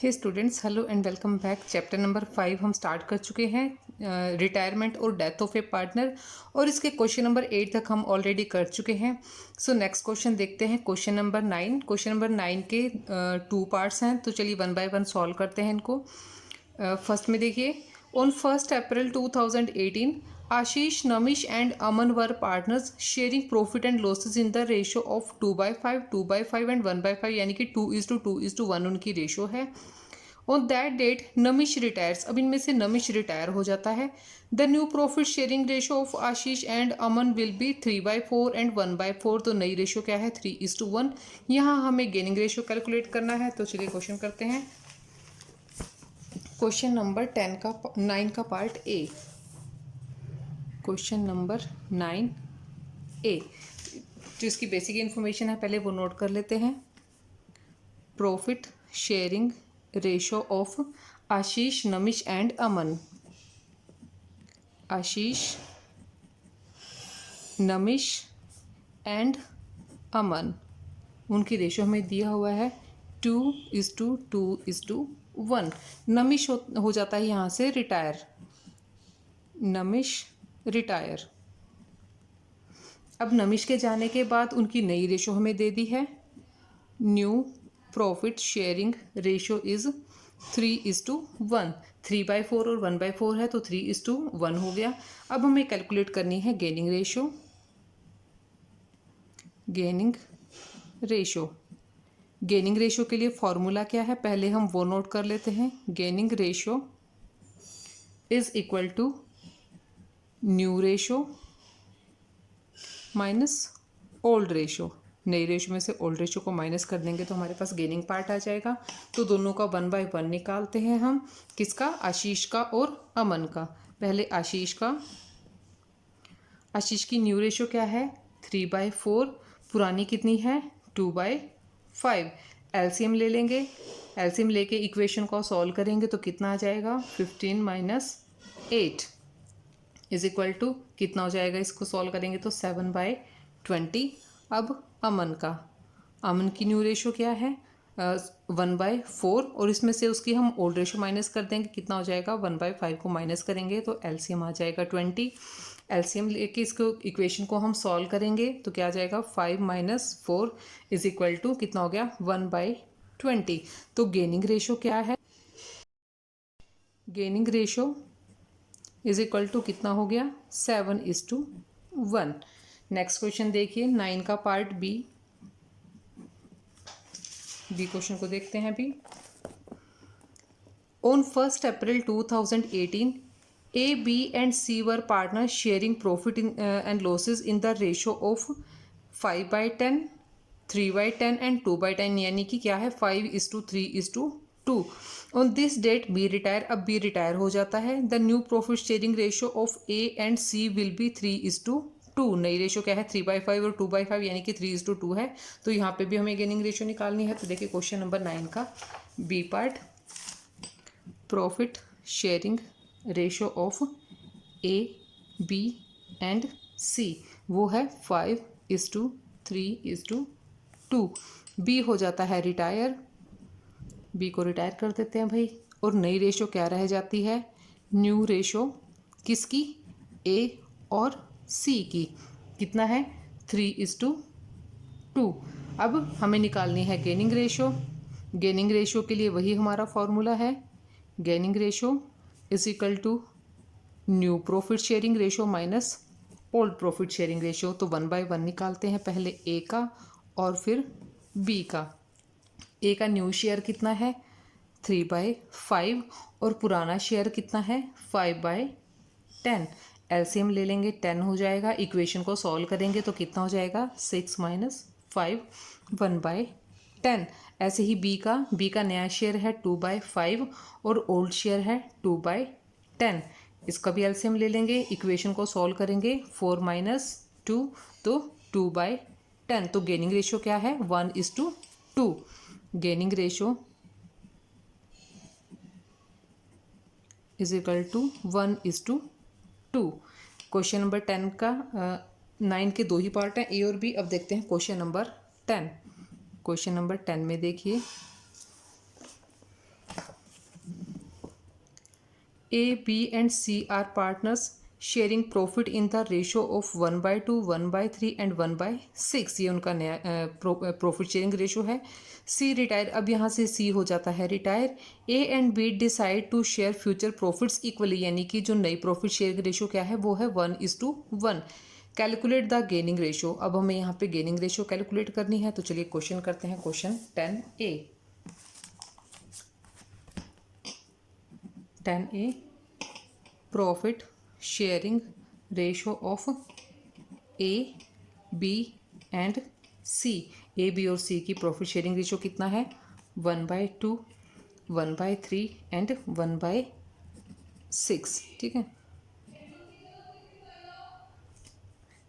Hey students, hello and welcome back. Chapter number 5 हम start कर चुके हैं, रिटायरमेंट और डेथ ऑफ ए पार्टनर, और इसके क्वेश्चन नंबर 8 तक हम ऑलरेडी कर चुके हैं। सो नेक्स्ट क्वेश्चन देखते हैं, क्वेश्चन नंबर 9। क्वेश्चन नंबर 9 के 2 पार्ट्स हैं, तो चलिए 1 बाय 1 सॉल्व करते हैं इनको। फर्स्ट में देखिए, on 1 April 2018 Ashish, Namish and Aman were partners sharing profit and losses in the ratio of 2/5, 2/5 and 1/5, यानी कि 2:2:1 उनकी रेशो है। On that date Namish retires, अब इनमें से नमिश रिटायर हो जाता है। The new profit sharing ratio of Ashish and Aman will be 3/4 and 1/4, तो नई रेशो क्या है 3:1। यहाँ हमें गेनिंग रेशो कैलकुलेट करना है, तो चलिए क्वेश्चन करते हैं। क्वेश्चन नंबर 9 का पार्ट ए। क्वेश्चन नंबर 9 ए, जो इसकी बेसिक इन्फॉर्मेशन है पहले वो नोट कर लेते हैं। Profit sharing ratio of Ashish, Namish and Aman. Ashish, Namish and Aman, उनकी रेशो हमें दिया हुआ है 2:2:1। नमिश हो जाता है यहाँ से रिटायर, नमिश रिटायर। अब नमिश के जाने के बाद उनकी नई रेशो हमें दे दी है, new profit sharing ratio is 3:1। 3/4 और 1/4 है, तो 3:1 हो गया। अब हमें कैलकुलेट करनी है gaining ratio. Gaining ratio, gaining ratio के लिए फॉर्मूला क्या है पहले हम वो नोट कर लेते हैं। Gaining ratio is equal to new ratio minus old ratio. नई रेशो में से ओल्ड रेशो को माइनस कर देंगे तो हमारे पास गेनिंग पार्ट आ जाएगा। तो दोनों का 1/1 निकालते हैं हम, किसका, आशीष का और अमन का। पहले आशीष का, आशीष की न्यू रेशो क्या है 3/4, पुरानी कितनी है 2/5। एलसीएम ले लेंगे, एलसीएम लेके इक्वेशन को सॉल्व करेंगे तो कितना आ जाएगा 15 - 8 इज इक्वल टू कितना हो जाएगा, इसको सॉल्व करेंगे तो 7/20। अब अमन का, अमन की न्यू रेशो क्या है 1/4, और इसमें से उसकी हम ओल्ड रेशो माइनस कर देंगे, कितना हो जाएगा 1/5 को माइनस करेंगे तो एलसीएम आ जाएगा 20। एलसीएम लेके इसको इक्वेशन को हम सॉल्व करेंगे तो क्या आ जाएगा 5 - 4 इज इक्वल टू कितना हो गया 1/20। तो गेनिंग रेशो क्या है, gaining ratio is equal to कितना हो गया 7:1। नेक्स्ट क्वेश्चन देखिए 9 का पार्ट बी। बी क्वेश्चन को देखते हैं अभी। On 1 April 2018 A, B and C were partner sharing profit and losses in the ratio of 5/10, 3/10 and 2/10, यानी कि क्या है 5:3:2। On this date B retire, अब बी रिटायर हो जाता है। The new profit sharing ratio of A and C will be 3:2। नई ratio क्या है 3/5 और 2/5, यानी कि 3:2 है। तो यहाँ पे भी हमें गेनिंग रेशो निकालनी है। तो देखिए क्वेश्चन नंबर 9 का B part, profit sharing ratio of A, B and C, वो है 5:3:2। बी हो जाता है रिटायर, बी को रिटायर कर देते हैं भाई। और नई रेशो क्या रह जाती है, न्यू रेशो, किसकी, ए और सी की, कितना है 3:2। अब हमें निकालनी है गेनिंग रेशो। गेनिंग रेशो के लिए वही हमारा फॉर्मूला है, gaining ratio is equal to new profit sharing ratio minus old profit sharing ratio. तो 1/1 निकालते हैं, पहले ए का और फिर बी का। ए का न्यू शेयर कितना है 3/5 और पुराना शेयर कितना है 5/10। एलसीएम ले लेंगे 10 हो जाएगा, इक्वेशन को सॉल्व करेंगे तो कितना हो जाएगा 6 - 5 1/10। ऐसे ही बी का नया शेयर है 2/5 और ओल्ड शेयर है 2/10। इसका भी एलसीएम ले लेंगे, इक्वेशन को सॉल्व करेंगे 4 - 2 तो 2/10। तो गेनिंग रेशो क्या है 1:2। Gaining ratio is equal to 1:2। Question number 10 का 9 के 2 ही पार्ट हैं, ए और बी। अब देखते हैं क्वेश्चन नंबर 10। क्वेश्चन नंबर 10 में देखिए A, B and C are partners sharing profit in the ratio of 1/2, 1/3 and 1/6। ये उनका नया प्रॉफिट शेयरिंग रेशो है। सी रिटायर, अब यहाँ से सी हो जाता है retire. A and B decide to share future profits equally, यानी कि जो नई प्रॉफिट शेयरिंग रेशो क्या है वो है 1:1। कैलकुलेट द गेनिंग रेशो, अब हमें यहाँ पे गेनिंग रेशो कैलकुलेट करनी है। तो चलिए क्वेश्चन करते हैं। Question 10A profit sharing ratio of A, B and C. A, B और सी की प्रॉफिट शेयरिंग रेशो कितना है? 1/2, 1/3 एंड 1/6। ठीक है।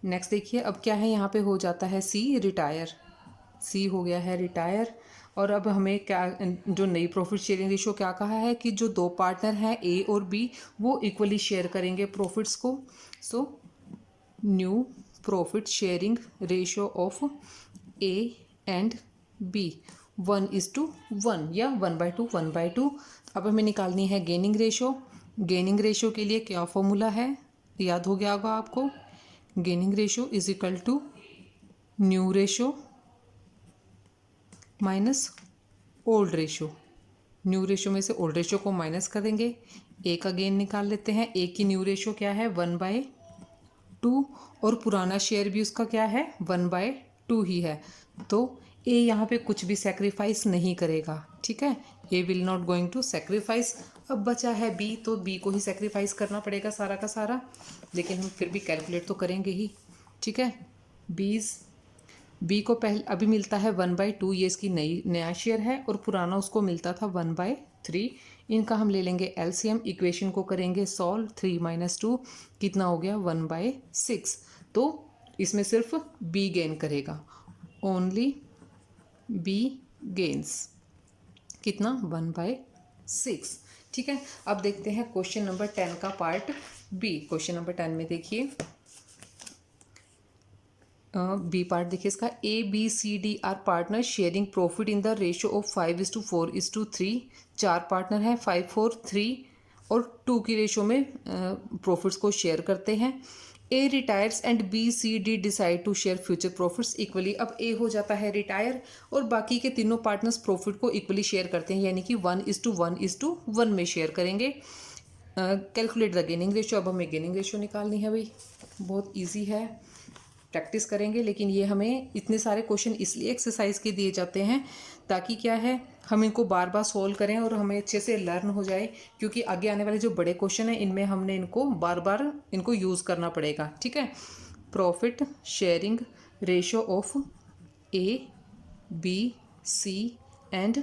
नेक्स्ट देखिए, अब क्या है यहाँ पे हो जाता है सी रिटायर। सी हो गया है रिटायर। और अब हमें क्या, जो नई प्रॉफिट शेयरिंग रेशो क्या कहा है कि जो दो पार्टनर हैं ए और बी वो इक्वली शेयर करेंगे प्रॉफिट्स को। So new profit sharing ratio of A and B 1:1 या 1/2, 1/2। अब हमें निकालनी है गेनिंग रेशो। गेनिंग रेशो के लिए क्या फॉर्मूला है, याद हो गया होगा आपको। Gaining ratio is equal to new ratio minus old ratio. New ratio में से ओल्ड रेशो को माइनस कर देंगे। ए का गेन निकाल लेते हैं। ए की न्यू रेशो क्या है? 1/2 और पुराना शेयर भी उसका क्या है? 1/2 ही है। तो ए यहाँ पे कुछ भी सेक्रीफाइस नहीं करेगा। ठीक है, A will not going to sacrifice. अब बचा है बी, तो बी को ही सेक्रीफाइस करना पड़ेगा सारा का सारा, लेकिन हम फिर भी कैलकुलेट तो करेंगे ही। ठीक है, बी को पहले अभी मिलता है 1/2, ये इसकी नया शेयर है, और पुराना उसको मिलता था 1/3। इनका हम ले लेंगे एलसीएम, इक्वेशन को करेंगे सॉल्व। 3 - 2 कितना हो गया? 1/6। तो इसमें सिर्फ बी गेन करेगा, ओनली बी गेन्स। कितना? 1/6। ठीक है, अब देखते हैं क्वेश्चन नंबर 10 का पार्ट बी। क्वेश्चन नंबर 10 में देखिए, बी पार्ट देखिए इसका। A, B, C, D are partner sharing profit in the ratio of 5:4:3। चार पार्टनर हैं, 5, 4, 3 और 2 की रेशो में प्रॉफिट्स को शेयर करते हैं। A retires and B, C, D decide to share future profits equally. अब ए हो जाता है रिटायर और बाकी के तीनों पार्टनर्स प्रॉफिट को इक्वली शेयर करते हैं, यानी कि 1:1:1 में शेयर करेंगे। Calculate the gaining ratio. अब हमें गेनिंग रेशो निकालनी है भाई, बहुत ईजी है, प्रैक्टिस करेंगे। लेकिन ये हमें इतने सारे क्वेश्चन इसलिए एक्सरसाइज के दिए जाते हैं ताकि क्या है, हम इनको बार बार सोल्व करें और हमें अच्छे से लर्न हो जाए, क्योंकि आगे आने वाले जो बड़े क्वेश्चन हैं इनमें हमने इनको बार बार इनको यूज़ करना पड़ेगा। ठीक है, profit sharing ratio of A, B, C and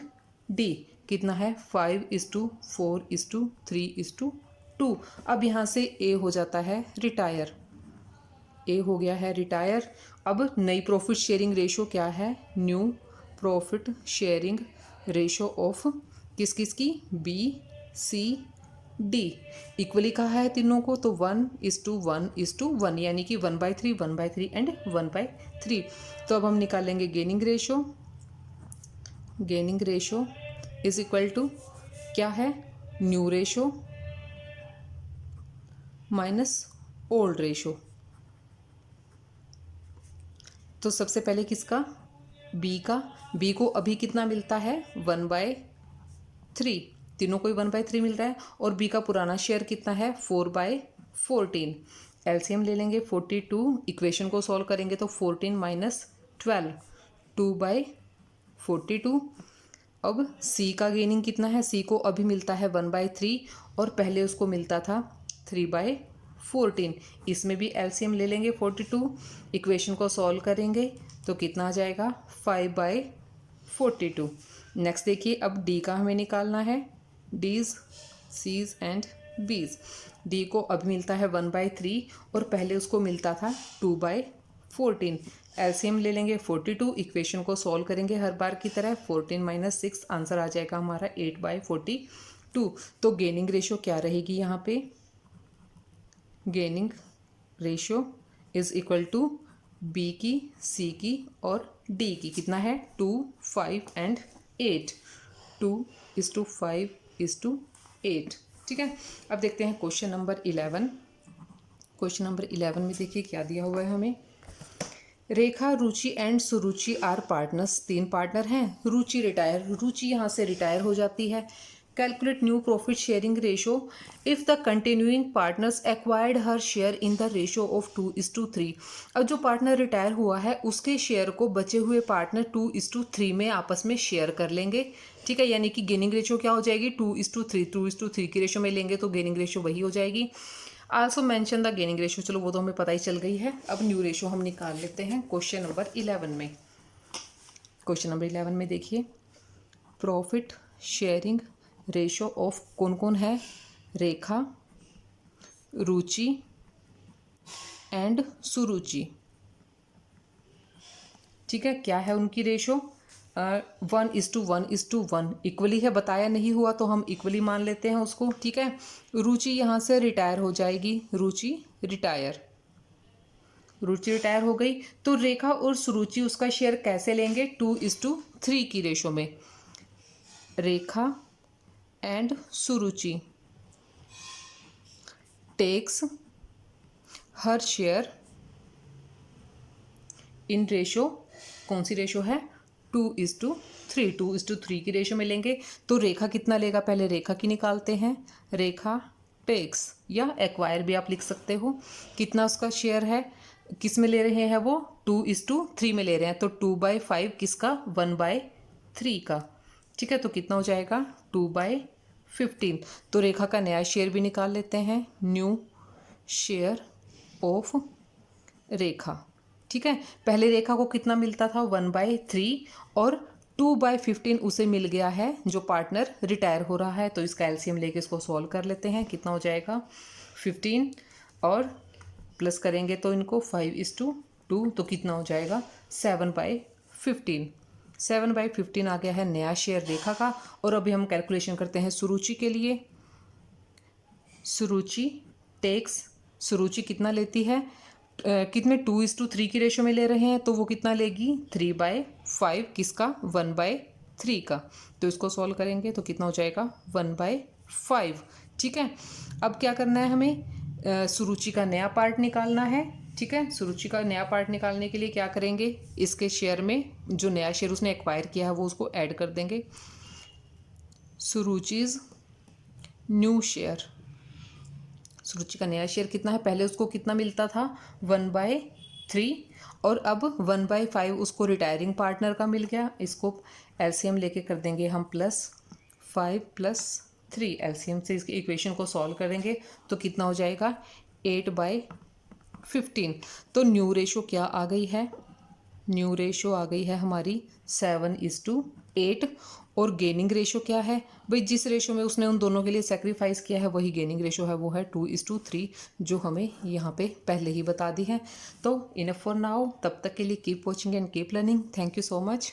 D कितना है? 5:4:3:2। अब यहाँ से ए हो जाता है रिटायर। ए हो गया है रिटायर। अब नई प्रॉफिट शेयरिंग रेशो क्या है? New profit sharing ratio of किस किस की? B, C, D. इक्वली कहा है तीनों को, तो 1:1:1, यानी कि 1/3, 1/3 एंड 1/3। तो अब हम निकालेंगे gaining ratio. Gaining ratio is equal to क्या है? New ratio minus old ratio. तो सबसे पहले किसका? बी का। बी को अभी कितना मिलता है? 1/3। तीनों को ही 1/3 मिल रहा है। और बी का पुराना शेयर कितना है? 4/14। एलसीएम ले लेंगे 42, इक्वेशन को सॉल्व करेंगे तो 14 - 12, 2/42। अब सी का गेनिंग कितना है? सी को अभी मिलता है 1/3 और पहले उसको मिलता था 3/14। इसमें भी एलसीएम ले लेंगे 42, इक्वेशन को सॉल्व करेंगे तो कितना आ जाएगा? 5/42। नेक्स्ट देखिए, अब डी का हमें निकालना है। डीज, सीज एंड बीज। डी को अब मिलता है 1/3 और पहले उसको मिलता था 2/14। एलसीएम ले लेंगे 42, इक्वेशन को सॉल्व करेंगे हर बार की तरह। 14 - 6 आंसर आ जाएगा हमारा 8/42। तो गेनिंग रेशो क्या रहेगी यहाँ पे? Gaining ratio is equal to B की, सी की और डी की। कितना है? 2, 5 एंड 8। 2:5:8। ठीक है। अब देखते हैं क्वेश्चन नंबर 11। क्वेश्चन नंबर 11 में देखिए क्या दिया हुआ है हमें। Rekha, Ruchi and Suruchi are partners, 3 partner हैं। रुचि रिटायर, रुचि यहाँ से रिटायर हो जाती है। Calculate new profit sharing ratio if the continuing partners acquired her share in the ratio of 2:3। अब जो पार्टनर रिटायर हुआ है उसके शेयर को बचे हुए पार्टनर 2:3 में आपस में शेयर कर लेंगे, ठीक है। यानी कि गेनिंग रेशो क्या हो जाएगी, 2:3 की रेशो में लेंगे तो गेनिंग रेशो वही हो जाएगी। Also mention the gaining ratio, चलो वो तो हमें पता ही चल गई है। अब न्यू रेशो हम निकाल लेते हैं क्वेश्चन नंबर 11 में। क्वेश्चन नंबर 11 में देखिए प्रॉफिट शेयरिंग रेशो ऑफ कौन कौन है, रेखा, रुचि एंड सुरुचि, ठीक है। क्या है उनकी रेशो, 1:1:1 इक्वली है। बताया नहीं हुआ तो हम इक्वली मान लेते हैं उसको, ठीक है। रुचि यहाँ से रिटायर हो जाएगी, रुचि रिटायर हो गई। तो रेखा और सुरुचि उसका शेयर कैसे लेंगे, 2:3 की रेशो में। Rekha and Suruchi takes her share in ratio, कौन सी रेशो है, 2:3 की रेशो में लेंगे। तो रेखा कितना लेगा, पहले रेखा की निकालते हैं। रेखा टेक्स या एक्वायर भी आप लिख सकते हो, कितना उसका शेयर है, किस में ले रहे हैं वो, 2:3 में ले रहे हैं। तो 2/5 किसका, 1/3 का, ठीक है। तो कितना हो जाएगा, 2/15। तो रेखा का नया शेयर भी निकाल लेते हैं, न्यू शेयर ऑफ रेखा, ठीक है। पहले रेखा को कितना मिलता था, 1/3 और 2/15 उसे मिल गया है जो पार्टनर रिटायर हो रहा है। तो इसका एलसीएम लेके इसको सॉल्व कर लेते हैं। कितना हो जाएगा, 15 और प्लस करेंगे तो इनको 5:2, तो कितना हो जाएगा, 7/15। 7/15 आ गया है नया शेयर रेखा का। और अभी हम कैलकुलेशन करते हैं सुरुचि के लिए। सुरुचि टेक्स, सुरुचि कितना लेती है, कितने, 2:3 की रेशो में ले रहे हैं तो वो कितना लेगी, 3/5 किसका, 1/3 का। तो इसको सॉल्व करेंगे तो कितना हो जाएगा, 1/5, ठीक है। अब क्या करना है हमें, सुरुचि का नया पार्ट निकालना है, ठीक है। सुरुचि का नया पार्ट निकालने के लिए क्या करेंगे, इसके शेयर में जो नया शेयर उसने एक्वायर किया है वो उसको ऐड कर देंगे। सुरुचिज न्यू शेयर, सुरुचि का नया शेयर कितना है, पहले उसको कितना मिलता था, 1/3 और अब 1/5 उसको रिटायरिंग पार्टनर का मिल गया। इसको एलसीएम लेके कर देंगे हम +5 + 3, एलसीएम से इसकी इक्वेशन को सॉल्व करेंगे तो कितना हो जाएगा, 8/15। तो न्यू रेशो क्या आ गई है, न्यू रेशो आ गई है हमारी 7:8। और गेनिंग रेशो क्या है भाई, जिस रेशो में उसने उन दोनों के लिए सेक्रीफाइस किया है वही गेनिंग रेशो है, वो है 2:3, जो हमें यहाँ पे पहले ही बता दी है। तो इनफ फॉर नाउ, तब तक के लिए keep watching and keep learning. Thank you so much.